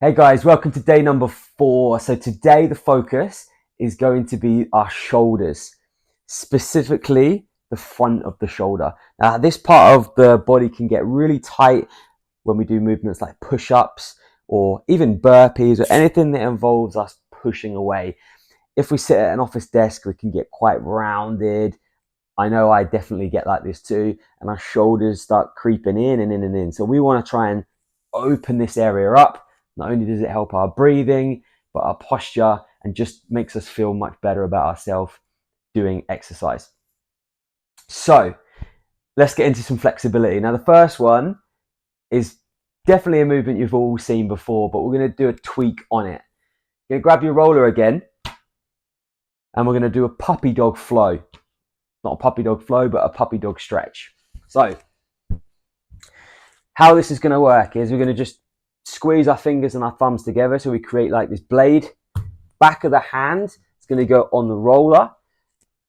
Hey guys, welcome to day number 4. So today the focus is going to be our shoulders, specifically the front of the shoulder. Now this part of the body can get really tight when we do movements like push-ups or even burpees or anything that involves us pushing away. If we sit at an office desk, we can get quite rounded. I know I definitely get like this too, and our shoulders start creeping in and in and in. So we want to try and open this area up. Not only does it help our breathing, but our posture, and just makes us feel much better about ourselves doing exercise. So let's get into some flexibility. Now the first one is definitely a movement you've all seen before, but we're going to do a tweak on it. You're going to grab your roller again, and we're going to do a puppy dog flow. Not a puppy dog flow, but a puppy dog stretch. So how this is going to work is we're going to just squeeze our fingers and our thumbs together so we create like this blade. Back of the hand is going to go on the roller.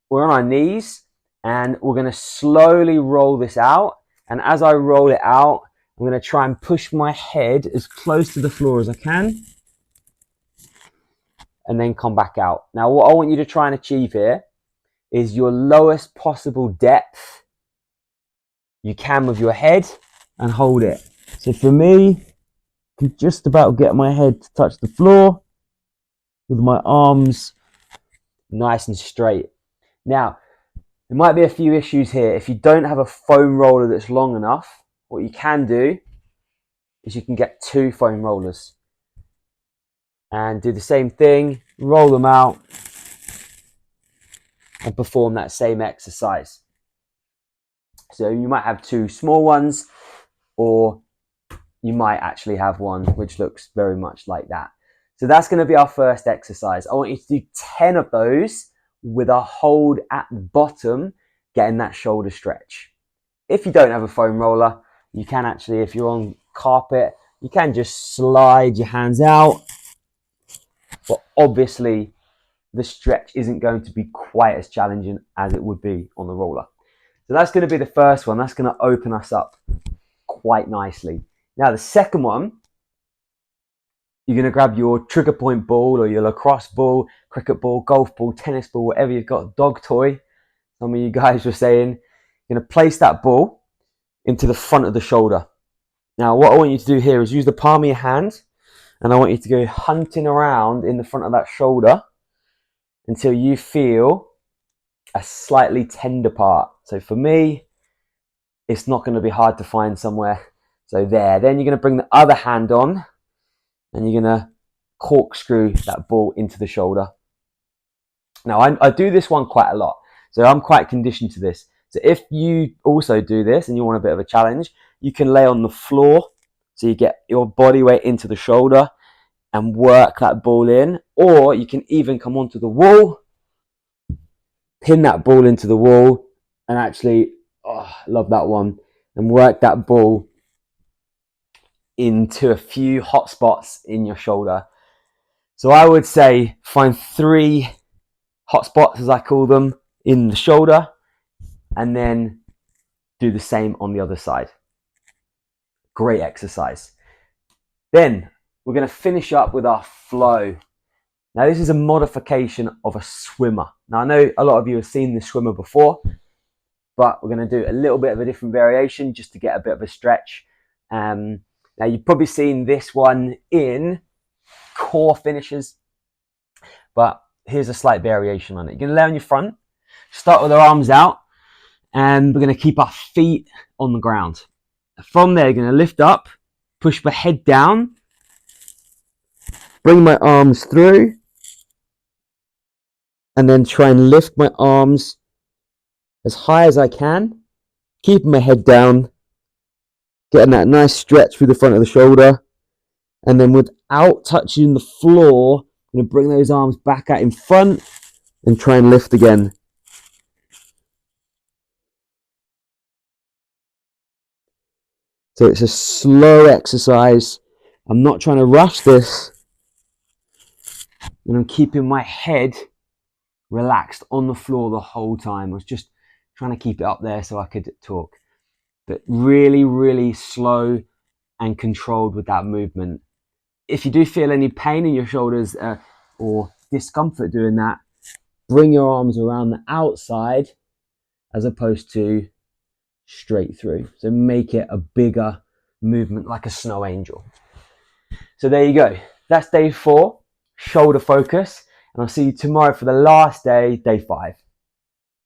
We're on our knees and we're going to slowly roll this out. And as I roll it out, I'm going to try and push my head as close to the floor as I can and then come back out. Now what I want you to try and achieve here is your lowest possible depth you can with your head and hold it. So for me, I can just about get my head to touch the floor with my arms nice and straight. Now, there might be a few issues here. If you don't have a foam roller that's long enough, what you can do is you can get 2 foam rollers and do the same thing, roll them out and perform that same exercise. So you might have 2 small ones, or you might actually have one which looks very much like that. So that's going to be our first exercise. I want you to do 10 of those with a hold at the bottom, getting that shoulder stretch. If you don't have a foam roller, you can actually, if you're on carpet, you can just slide your hands out. But obviously, the stretch isn't going to be quite as challenging as it would be on the roller. So that's going to be the first one. That's going to open us up quite nicely. Now the second one, you're going to grab your trigger point ball or your lacrosse ball, cricket ball, golf ball, tennis ball, whatever you've got, dog toy. Some of you guys were saying, you're going to place that ball into the front of the shoulder. Now what I want you to do here is use the palm of your hand, and I want you to go hunting around in the front of that shoulder until you feel a slightly tender part. So for me, it's not going to be hard to find somewhere. So there. Then you're going to bring the other hand on and you're going to corkscrew that ball into the shoulder. Now I do this one quite a lot, so I'm quite conditioned to this. So if you also do this and you want a bit of a challenge, you can lay on the floor so you get your body weight into the shoulder and work that ball in, or you can even come onto the wall, pin that ball into the wall, and actually, love that one, and work that ball into a few hot spots in your shoulder. So I would say find 3 hot spots, as I call them, in the shoulder, and then do the same on the other side. Great exercise. Then we're going to finish up with our flow. Now this is a modification of a swimmer. Now I know a lot of you have seen the swimmer before, but we're going to do a little bit of a different variation just to get a bit of a stretch. Now you've probably seen this one in core finishes, but here's a slight variation on it. You're going to lay on your front, start with our arms out, and we're going to keep our feet on the ground. From there, you're going to lift up, push my head down, bring my arms through, and then try and lift my arms as high as I can, keeping my head down, getting that nice stretch through the front of the shoulder, and then without touching the floor, I'm going to bring those arms back out in front and try and lift again. So it's a slow exercise. I'm not trying to rush this, and I'm keeping my head relaxed on the floor the whole time. I was just trying to keep it up there so I could talk. But really, really slow and controlled with that movement. if you do feel any pain in your shoulders or discomfort doing that, bring your arms around the outside as opposed to straight through. So make it a bigger movement like a snow angel. So there you go. That's day 4, shoulder focus. And I'll see you tomorrow for the last day, day 5.